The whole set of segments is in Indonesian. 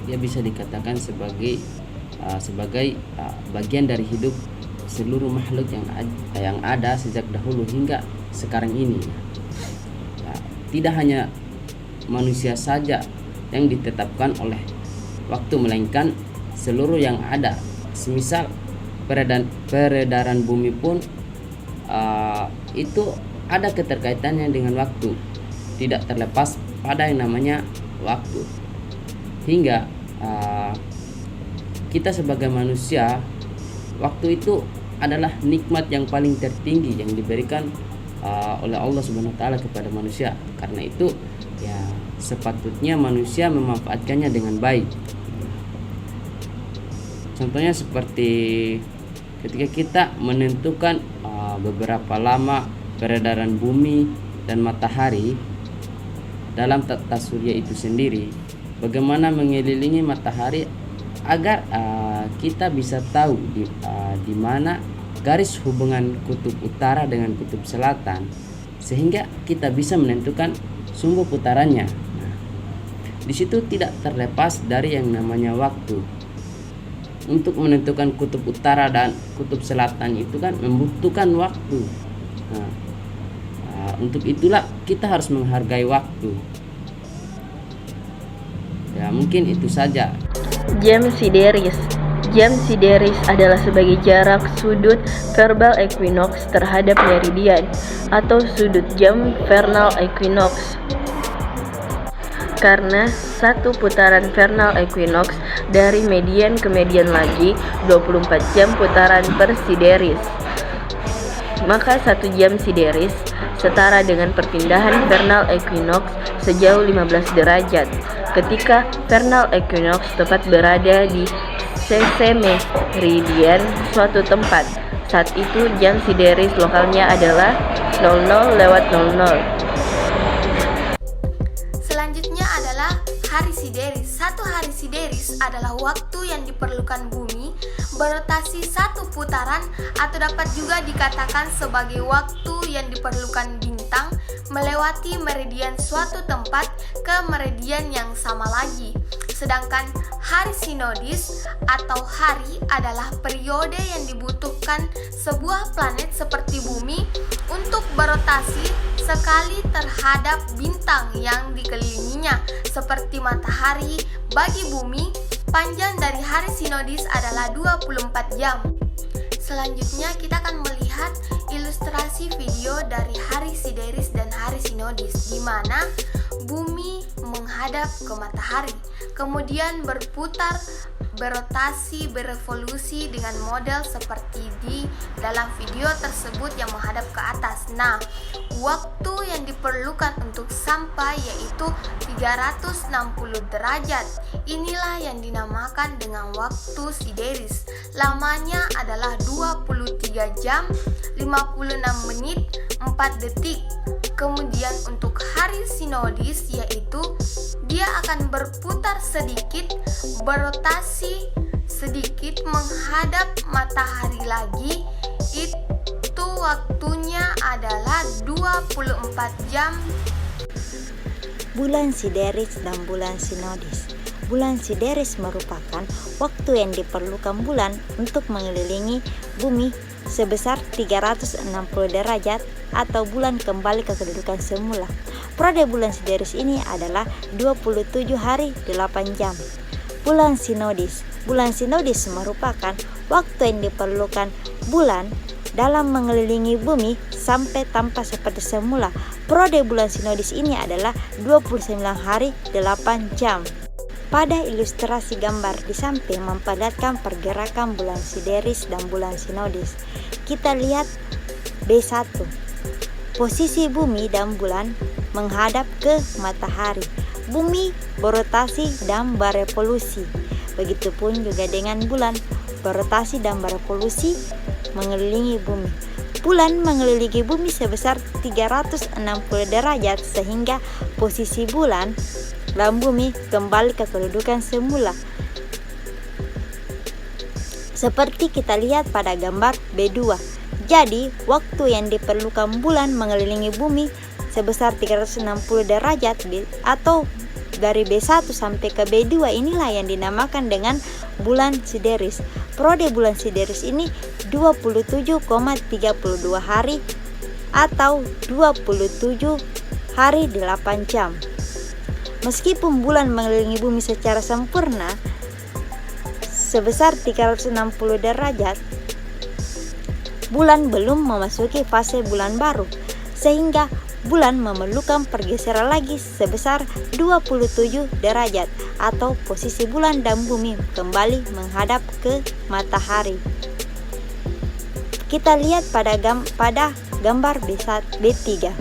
dia bisa dikatakan sebagai bagian dari hidup seluruh makhluk yang ada sejak dahulu hingga sekarang ini. Tidak hanya manusia saja yang ditetapkan oleh waktu, melainkan seluruh yang ada. Semisal peredaran bumi pun itu ada keterkaitannya dengan waktu, tidak terlepas pada yang namanya waktu. Hingga kita sebagai manusia, waktu itu adalah nikmat yang paling tertinggi yang diberikan oleh Allah Subhanahu wa taala kepada manusia. Karena itu ya sepatutnya manusia memanfaatkannya dengan baik. Contohnya seperti ketika kita menentukan beberapa lama peredaran bumi dan matahari dalam tata surya itu sendiri, bagaimana mengelilingi matahari agar kita bisa tahu di mana garis hubungan kutub utara dengan kutub selatan, sehingga kita bisa menentukan sumbu putarannya. Nah, di situ tidak terlepas dari yang namanya waktu. Untuk menentukan kutub utara dan kutub selatan itu kan membutuhkan waktu. Untuk itulah kita harus menghargai waktu. Ya, mungkin itu saja. Jam sideris. Jam sideris adalah sebagai jarak sudut verbal equinox terhadap meridian atau sudut jam vernal equinox. Karena satu putaran vernal equinox dari median ke median lagi 24 jam putaran per sideris. Maka 1 jam sideris setara dengan perpindahan vernal equinox sejauh 15 derajat. Ketika vernal equinox tepat berada di sese meridian suatu tempat, saat itu jam sideris lokalnya adalah 00:00. Selanjutnya adalah hari sideris. Satu hari sideris adalah waktu yang diperlukan bumi berotasi satu putaran, atau dapat juga dikatakan sebagai waktu yang diperlukan bintang melewati meridian suatu tempat ke meridian yang sama lagi. Sedangkan hari sinodis atau hari adalah periode yang dibutuhkan sebuah planet seperti bumi untuk berotasi sekali terhadap bintang yang dikelilinginya seperti matahari. Bagi bumi, panjang dari hari sinodis adalah 24 jam. Selanjutnya kita akan melihat ilustrasi video dari hari sideris dan hari sinodis, di mana bumi menghadap ke matahari, kemudian berputar, berotasi, berevolusi dengan model seperti di dalam video tersebut yang menghadap ke atas. Nah, waktu yang diperlukan untuk sampai yaitu 360 derajat. Inilah yang dinamakan dengan waktu sideris. Lamanya adalah 23 jam, 56 menit, 4 detik. Kemudian untuk hari sinodis yaitu dia akan berputar sedikit, berotasi sedikit menghadap matahari lagi. Itu waktunya adalah 24 jam. Bulan sideris dan bulan sinodis. Bulan sideris merupakan waktu yang diperlukan bulan untuk mengelilingi bumi sebesar 360 derajat atau bulan kembali ke kedudukan semula. Periode bulan sideris ini adalah 27 hari 8 jam. Bulan sinodis. Bulan sinodis merupakan waktu yang diperlukan bulan dalam mengelilingi bumi sampai tampak seperti semula. Periode bulan sinodis ini adalah 29 hari 8 jam. Pada ilustrasi gambar di samping memperlihatkan pergerakan bulan sideris dan bulan sinodis. Kita lihat B1. Posisi bumi dan bulan menghadap ke matahari. Bumi berotasi dan berevolusi. Begitupun juga dengan bulan berotasi dan berevolusi mengelilingi bumi. Bulan mengelilingi bumi sebesar 360 derajat sehingga posisi bulan dan bumi kembali ke kedudukan semula. Seperti kita lihat pada gambar B2. Jadi, waktu yang diperlukan bulan mengelilingi bumi sebesar 360 derajat atau dari B1 sampai ke B2 inilah yang dinamakan dengan bulan Sideris. Periode bulan Sideris ini 27,32 hari atau 27 hari 8 jam. Meskipun bulan mengelilingi bumi secara sempurna sebesar 360 derajat, bulan belum memasuki fase bulan baru, sehingga bulan memerlukan pergeseran lagi sebesar 27 derajat atau posisi bulan dan bumi kembali menghadap ke matahari. Kita lihat pada gambar B3.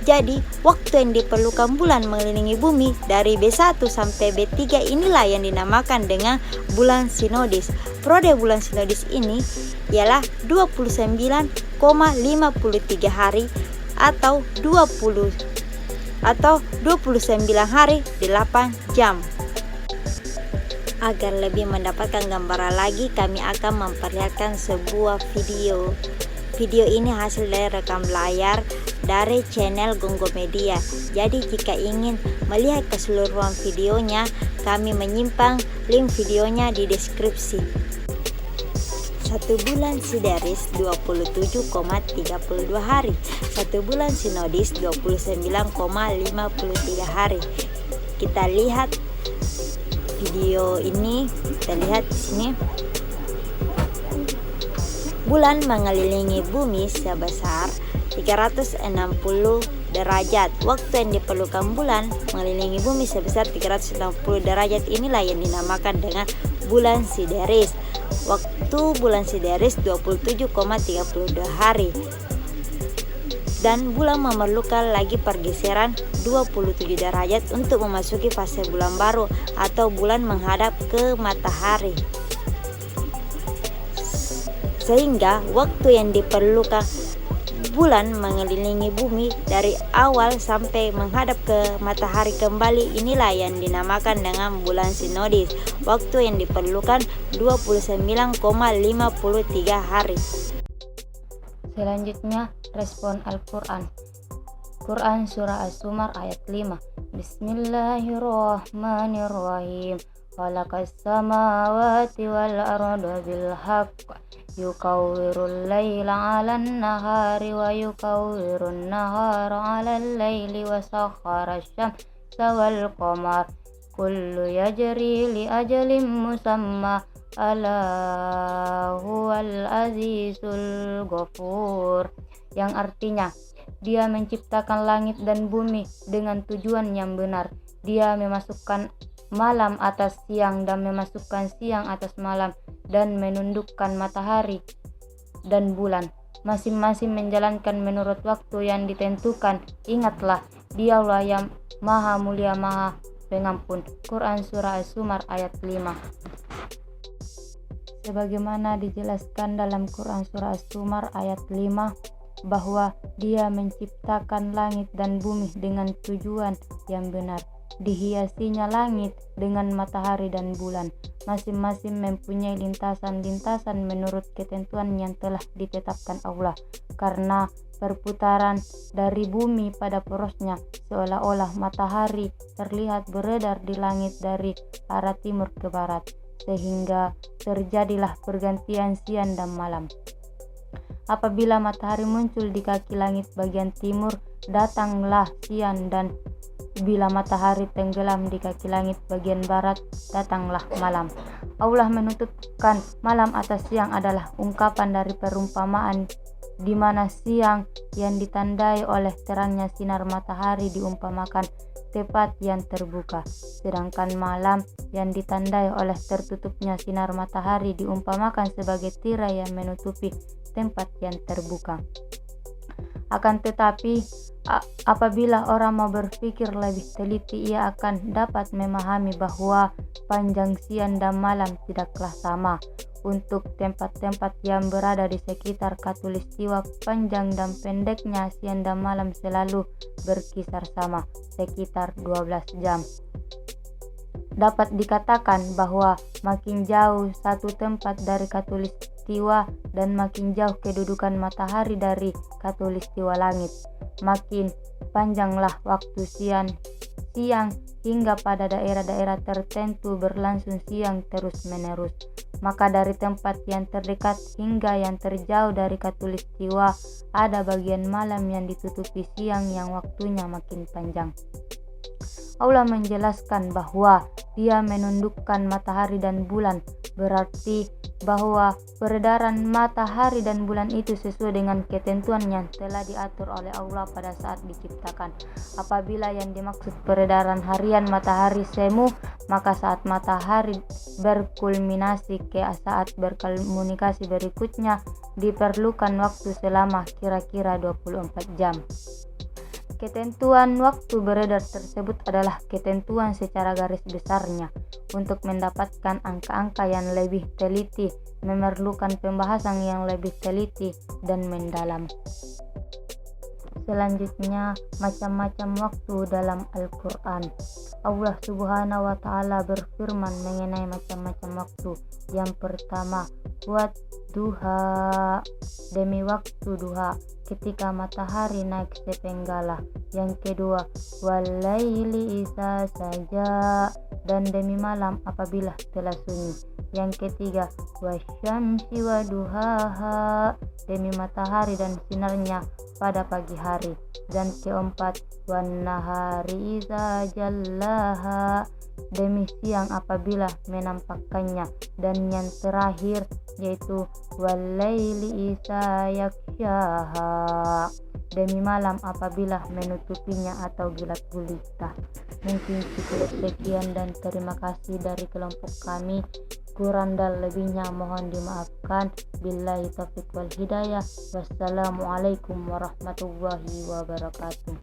Jadi, waktu yang diperlukan bulan mengelilingi bumi dari B1 sampai B3 inilah yang dinamakan dengan bulan sinodis. Periode bulan sinodis ini ialah 29,53 hari atau 29 hari 8 jam. Agar lebih mendapatkan gambaran lagi, kami akan memperlihatkan sebuah video. Video ini hasil dari rekam layar dari channel Gonggo Media. Jadi jika ingin melihat keseluruhan videonya, kami menyimpan link videonya di deskripsi. 1 bulan Sideris 27,32 hari. 1 bulan Sinodis 29,53 hari. Kita lihat video ini, kita lihat di sini. Bulan mengelilingi bumi sebesar 360 derajat. Waktu yang diperlukan bulan mengelilingi bumi sebesar 360 derajat inilah yang dinamakan dengan bulan Sideris. Waktu bulan Sideris 27,32 hari. Dan bulan memerlukan lagi pergeseran 27 derajat untuk memasuki fase bulan baru atau bulan menghadap ke matahari. Sehingga waktu yang diperlukan bulan mengelilingi bumi dari awal sampai menghadap ke matahari kembali inilah yang dinamakan dengan bulan sinodis. Waktu yang diperlukan 29,53 hari. Selanjutnya respon Al-Quran. Quran Surah As-Zumar ayat 5. Bismillahirrahmanirrahim. Khalaqas samawati wal arda bil haqq. Yukawwirul layla 'alan nahari wa yukawwirun nahara 'alal layli wa sakhkhara asy-syamsa wal qamar kullu yajri li ajalin musamma ala huwal azizul ghafur, yang artinya Dia menciptakan langit dan bumi dengan tujuan yang benar. Dia memasukkan malam atas siang dan memasukkan siang atas malam dan menundukkan matahari dan bulan, masing-masing menjalankan menurut waktu yang ditentukan. Ingatlah, Dialah yang Maha Mulia, Maha Pengampun. Quran Surah As-Zumar ayat 5. Sebagaimana dijelaskan dalam Quran Surah As-Zumar ayat 5 bahwa Dia menciptakan langit dan bumi dengan tujuan yang benar. Dihiasinya langit dengan matahari dan bulan, masing-masing mempunyai lintasan-lintasan menurut ketentuan yang telah ditetapkan Allah. Karena perputaran dari bumi pada porosnya, seolah-olah matahari terlihat beredar di langit dari arah timur ke barat, sehingga terjadilah pergantian siang dan malam. Apabila matahari muncul di kaki langit bagian timur, datanglah siang, dan bila matahari tenggelam di kaki langit bagian barat, datanglah malam. Allah menutupkan malam atas siang adalah ungkapan dari perumpamaan di mana siang yang ditandai oleh terangnya sinar matahari diumpamakan tempat yang terbuka, sedangkan malam yang ditandai oleh tertutupnya sinar matahari diumpamakan sebagai tirai yang menutupi tempat yang terbuka. Akan tetapi, apabila orang mau berpikir lebih teliti, ia akan dapat memahami bahwa panjang siang dan malam tidaklah sama. Untuk tempat-tempat yang berada di sekitar Khatulistiwa, panjang dan pendeknya siang dan malam selalu berkisar sama, sekitar 12 jam. Dapat dikatakan bahwa makin jauh satu tempat dari Khatulistiwa dan makin jauh kedudukan matahari dari Khatulistiwa langit, makin panjanglah waktu siang hingga pada daerah-daerah tertentu berlangsung siang terus-menerus. Maka dari tempat yang terdekat hingga yang terjauh dari Katulistiwa ada bagian malam yang ditutupi siang yang waktunya makin panjang. Allah menjelaskan bahwa Dia menundukkan matahari dan bulan, berarti bahwa peredaran matahari dan bulan itu sesuai dengan ketentuan yang telah diatur oleh Allah pada saat diciptakan. Apabila yang dimaksud peredaran harian matahari semu, maka saat matahari berkulminasi ke saat berkomunikasi berikutnya diperlukan waktu selama kira-kira 24 jam. Ketentuan waktu beredar tersebut adalah ketentuan secara garis besarnya. Untuk mendapatkan angka-angka yang lebih teliti, memerlukan pembahasan yang lebih teliti dan mendalam. Selanjutnya, macam-macam waktu dalam Al-Quran. Allah Subhanahu wa Ta'ala berfirman mengenai macam-macam waktu. Yang pertama, duha, demi waktu duha, ketika matahari naik sepenggala. Yang kedua, walaili isa saja, dan demi malam apabila telah sunyi. Yang ketiga, wasyamsi waduhaha, demi matahari dan sinarnya pada pagi hari. Dan keempat, wannahari iza jallaha, demi siang apabila menampakkannya. Dan yang terakhir yaitu walaili isa yakshaha, demi malam apabila menutupinya atau gelap gulita. Mungkin cukup sekian dan terima kasih dari kelompok kami. Kurang dan lebihnya mohon dimaafkan. Billahi taufiq wal hidayah. Wassalamualaikum warahmatullahi wabarakatuh.